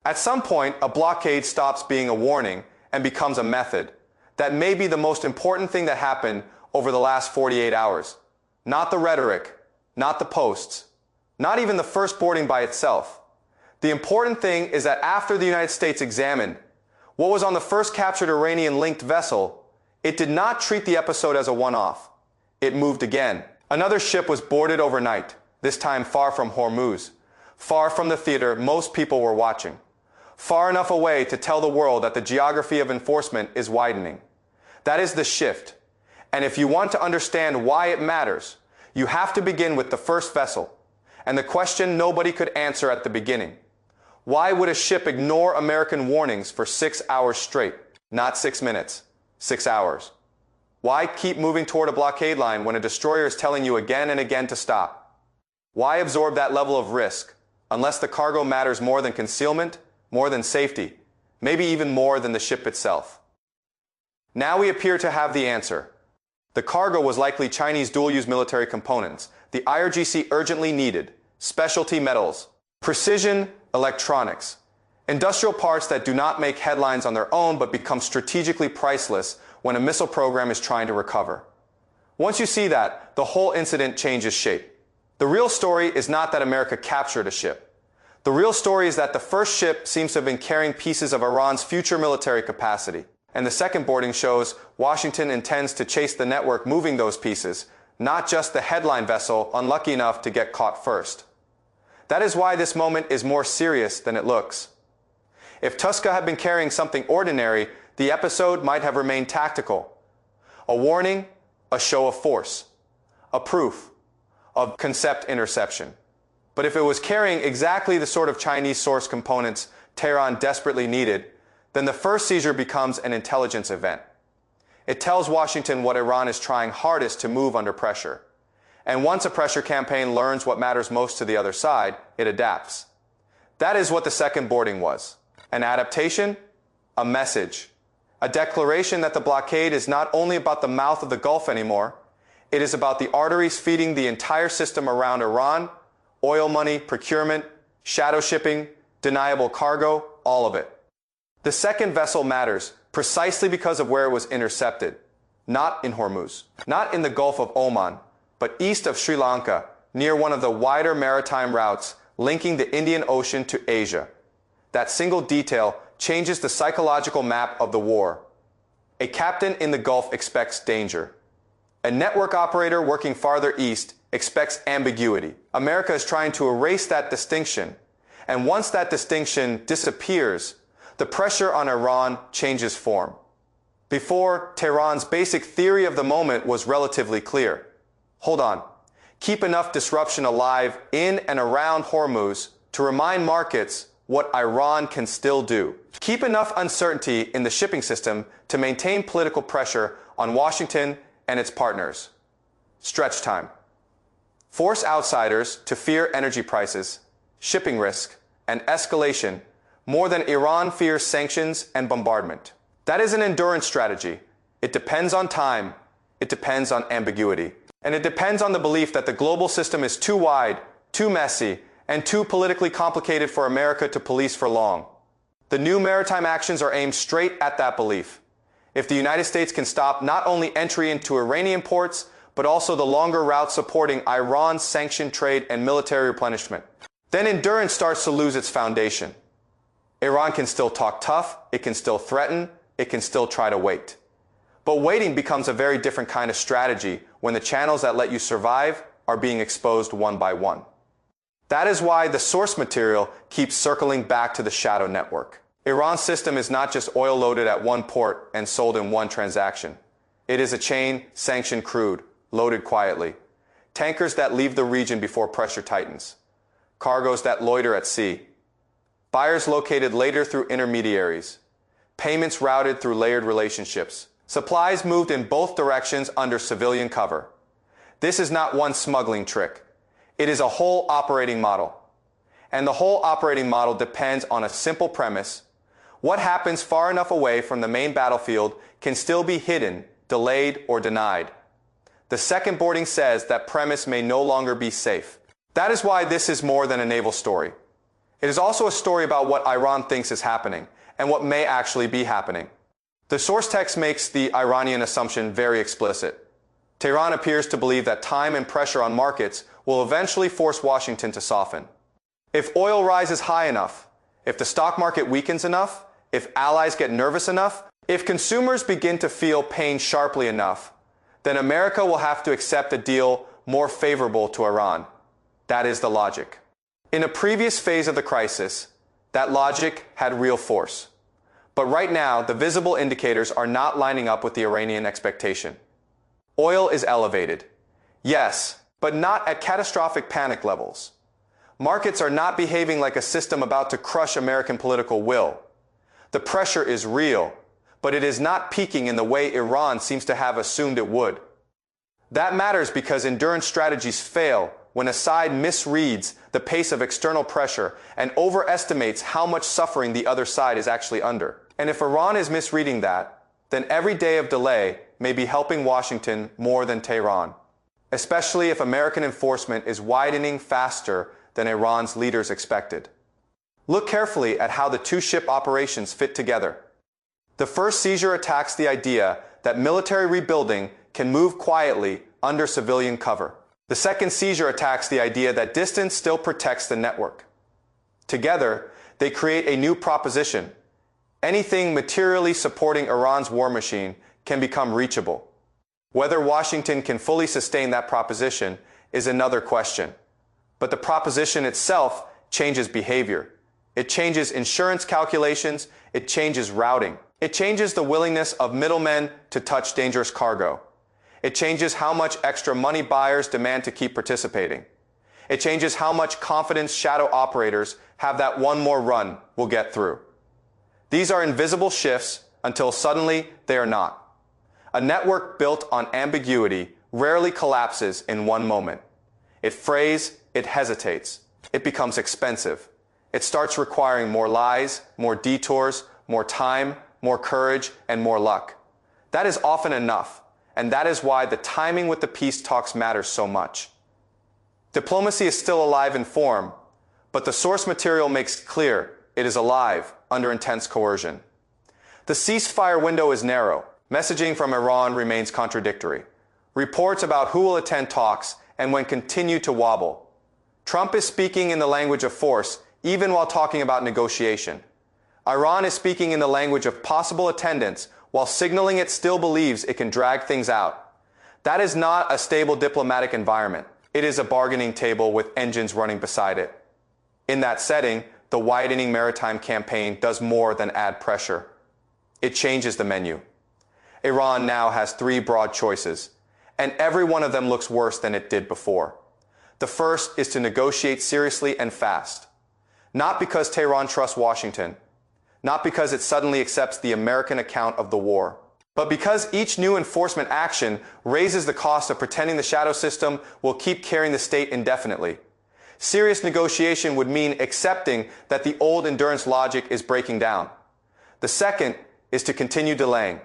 At some point, a blockade stops being a warning and becomes a method. That may be the most important thing that happened over the last 48 hours. Not the rhetoric, not the posts, not even the first boarding by itself. The important thing is that after the United States examined what was on the first captured Iranian-linked vessel, it did not treat the episode as a one-off. It moved again. Another ship was boarded overnight, this time far from Hormuz, far from the theater most people were watching, far enough away to tell the world that the geography of enforcement is widening. That is the shift. And if you want to understand why it matters, you have to begin with the first vessel, and the question nobody could answer at the beginning. Why would a ship ignore American warnings for 6 hours straight? Not 6 minutes, 6 hours. Why keep moving toward a blockade line when a destroyer is telling you again and again to stop? Why absorb that level of risk, unless the cargo matters more than concealment, more than safety, maybe even more than the ship itself? Now we appear to have the answer. The cargo was likely Chinese dual-use military components the IRGC urgently needed, specialty metals, precision electronics, industrial parts that do not make headlines on their own but become strategically priceless when a missile program is trying to recover. Once you see that, the whole incident changes shape. The real story is not that America captured a ship. The real story is that the first ship seems to have been carrying pieces of Iran's future military capacity. And the second boarding shows Washington intends to chase the network moving those pieces, not just the headline vessel unlucky enough to get caught first. That is why this moment is more serious than it looks. If Tuska had been carrying something ordinary, the episode might have remained tactical. A warning, a show of force, a proof of concept interception. But if it was carrying exactly the sort of Chinese source components Tehran desperately needed, then the first seizure becomes an intelligence event. It tells Washington what Iran is trying hardest to move under pressure. And once a pressure campaign learns what matters most to the other side, it adapts. That is what the second boarding was. An adaptation, a message, a declaration that the blockade is not only about the mouth of the Gulf anymore, it is about the arteries feeding the entire system around Iran, oil money, procurement, shadow shipping, deniable cargo, all of it. The second vessel matters precisely because of where it was intercepted. Not in Hormuz, not in the Gulf of Oman, but east of Sri Lanka, near one of the wider maritime routes linking the Indian Ocean to Asia. That single detail changes the psychological map of the war. A captain in the Gulf expects danger. A network operator working farther east expects ambiguity. America is trying to erase that distinction, and once that distinction disappears, the pressure on Iran changes form. Before, Tehran's basic theory of the moment was relatively clear. Hold on. Keep enough disruption alive in and around Hormuz to remind markets what Iran can still do. Keep enough uncertainty in the shipping system to maintain political pressure on Washington and its partners. Stretch time. Force outsiders to fear energy prices, shipping risk, and escalation more than Iran fears sanctions and bombardment. That is an endurance strategy. It depends on time, it depends on ambiguity, and it depends on the belief that the global system is too wide, too messy, and too politically complicated for America to police for long. The new maritime actions are aimed straight at that belief. If the United States can stop not only entry into Iranian ports, but also the longer route supporting Iran's sanctioned trade and military replenishment, then endurance starts to lose its foundation. Iran can still talk tough, it can still threaten, it can still try to wait. But waiting becomes a very different kind of strategy when the channels that let you survive are being exposed one by one. That is why the source material keeps circling back to the shadow network. Iran's system is not just oil loaded at one port and sold in one transaction. It is a chain sanctioned crude, loaded quietly. Tankers that leave the region before pressure tightens. Cargoes that loiter at sea. Buyers located later through intermediaries. Payments routed through layered relationships. Supplies moved in both directions under civilian cover. This is not one smuggling trick. It is a whole operating model. And the whole operating model depends on a simple premise. What happens far enough away from the main battlefield can still be hidden, delayed, or denied. The second boarding says that premise may no longer be safe. That is why this is more than a naval story. It is also a story about what Iran thinks is happening and what may actually be happening. The source text makes the Iranian assumption very explicit. Tehran appears to believe that time and pressure on markets will eventually force Washington to soften. If oil rises high enough, if the stock market weakens enough, if allies get nervous enough, if consumers begin to feel pain sharply enough, then America will have to accept a deal more favorable to Iran. That is the logic. In a previous phase of the crisis, that logic had real force. But right now, the visible indicators are not lining up with the Iranian expectation. Oil is elevated. Yes, but not at catastrophic panic levels. Markets are not behaving like a system about to crush American political will. The pressure is real, but it is not peaking in the way Iran seems to have assumed it would. That matters because endurance strategies fail when a side misreads the pace of external pressure and overestimates how much suffering the other side is actually under. And if Iran is misreading that, then every day of delay may be helping Washington more than Tehran, especially if American enforcement is widening faster than Iran's leaders expected. Look carefully at how the two ship operations fit together. The first seizure attacks the idea that military rebuilding can move quietly under civilian cover. The second seizure attacks the idea that distance still protects the network. Together, they create a new proposition. Anything materially supporting Iran's war machine can become reachable. Whether Washington can fully sustain that proposition is another question. But the proposition itself changes behavior. It changes insurance calculations. It changes routing. It changes the willingness of middlemen to touch dangerous cargo. It changes how much extra money buyers demand to keep participating. It changes how much confidence shadow operators have that one more run will get through. These are invisible shifts until suddenly they are not. A network built on ambiguity rarely collapses in one moment. It frays, it hesitates, it becomes expensive. It starts requiring more lies, more detours, more time, more courage, and more luck. That is often enough, and that is why the timing with the peace talks matters so much. Diplomacy is still alive in form, but the source material makes clear it is alive under intense coercion. The ceasefire window is narrow. Messaging from Iran remains contradictory. Reports about who will attend talks and when continue to wobble. Trump is speaking in the language of force, even while talking about negotiation. Iran is speaking in the language of possible attendance, while signaling it still believes it can drag things out. That is not a stable diplomatic environment. It is a bargaining table with engines running beside it. In that setting, the widening maritime campaign does more than add pressure. It changes the menu. Iran now has three broad choices, and every one of them looks worse than it did before. The first is to negotiate seriously and fast. Not because Tehran trusts Washington, not because it suddenly accepts the American account of the war, but because each new enforcement action raises the cost of pretending the shadow system will keep carrying the state indefinitely. Serious negotiation would mean accepting that the old endurance logic is breaking down. The second is to continue delaying.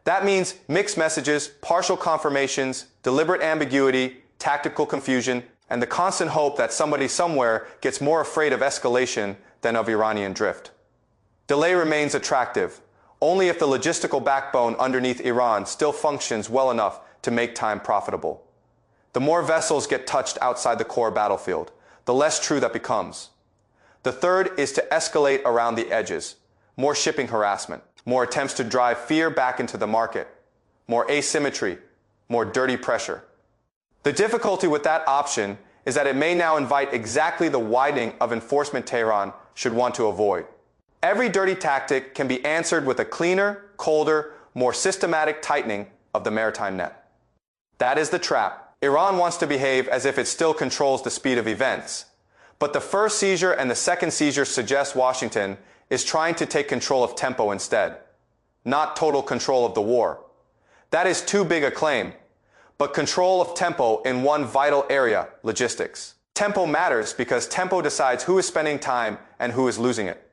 That means mixed messages, partial confirmations, deliberate ambiguity, tactical confusion, and the constant hope that somebody somewhere gets more afraid of escalation than of Iranian drift. Delay remains attractive, only if the logistical backbone underneath Iran still functions well enough to make time profitable. The more vessels get touched outside the core battlefield, the less true that becomes. The third is to escalate around the edges, more shipping harassment, more attempts to drive fear back into the market, more asymmetry, more dirty pressure. The difficulty with that option is that it may now invite exactly the widening of enforcement Tehran should want to avoid. Every dirty tactic can be answered with a cleaner, colder, more systematic tightening of the maritime net. That is the trap. Iran wants to behave as if it still controls the speed of events. But the first seizure and the second seizure suggest Washington is trying to take control of tempo instead, not total control of the war. That is too big a claim. But control of tempo in one vital area, logistics. Tempo matters because tempo decides who is spending time and who is losing it.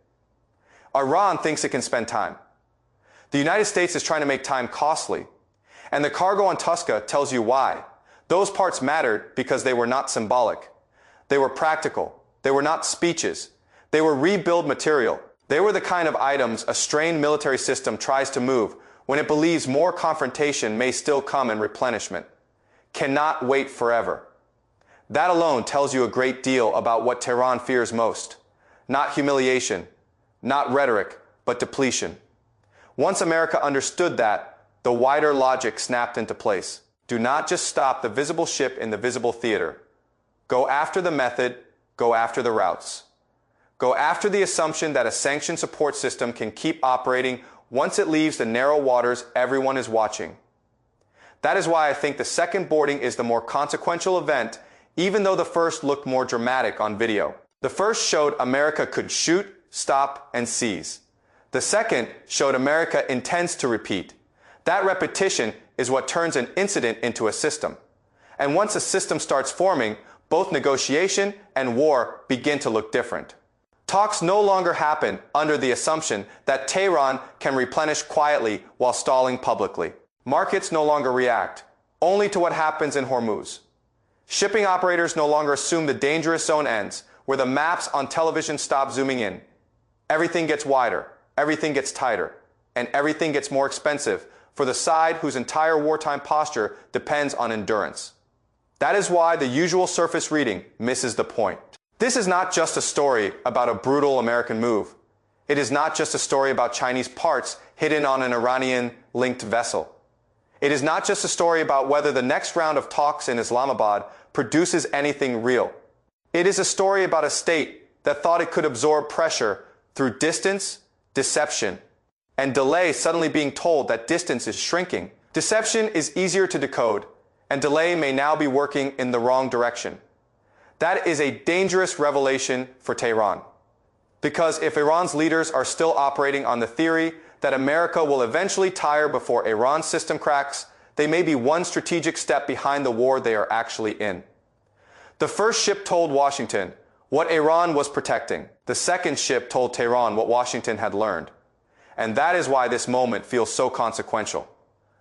Iran thinks it can spend time. The United States is trying to make time costly. And the cargo on Tuska tells you why. Those parts mattered because they were not symbolic. They were practical. They were not speeches. They were rebuild material. They were the kind of items a strained military system tries to move when it believes more confrontation may still come and replenishment cannot wait forever. That alone tells you a great deal about what Tehran fears most. Not humiliation, not rhetoric, but depletion. Once America understood that, the wider logic snapped into place. Do not just stop the visible ship in the visible theater. Go after the method, go after the routes. Go after the assumption that a sanctioned support system can keep operating once it leaves the narrow waters everyone is watching. That is why I think the second boarding is the more consequential event, even though the first looked more dramatic on video. The first showed America could shoot, stop, and seize. The second showed America intends to repeat. That repetition is what turns an incident into a system. And once a system starts forming, both negotiation and war begin to look different. Talks no longer happen under the assumption that Tehran can replenish quietly while stalling publicly. Markets no longer react, only to what happens in Hormuz. Shipping operators no longer assume the dangerous zone ends, where the maps on television stop zooming in. Everything gets wider, everything gets tighter, and everything gets more expensive for the side whose entire wartime posture depends on endurance. That is why the usual surface reading misses the point. This is not just a story about a brutal American move. It is not just a story about Chinese parts hidden on an Iranian-linked vessel. It is not just a story about whether the next round of talks in Islamabad produces anything real. It is a story about a state that thought it could absorb pressure through distance, deception, and delay, suddenly being told that distance is shrinking. Deception is easier to decode, and delay may now be working in the wrong direction. That is a dangerous revelation for Tehran. Because if Iran's leaders are still operating on the theory that America will eventually tire before Iran's system cracks, they may be one strategic step behind the war they are actually in. The first ship told Washington what Iran was protecting. The second ship told Tehran what Washington had learned. And that is why this moment feels so consequential.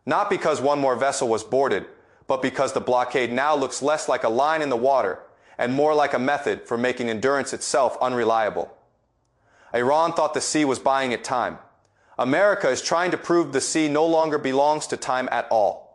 Not because one more vessel was boarded, but because the blockade now looks less like a line in the water and more like a method for making endurance itself unreliable. Iran thought the sea was buying it time. America is trying to prove the sea no longer belongs to time at all.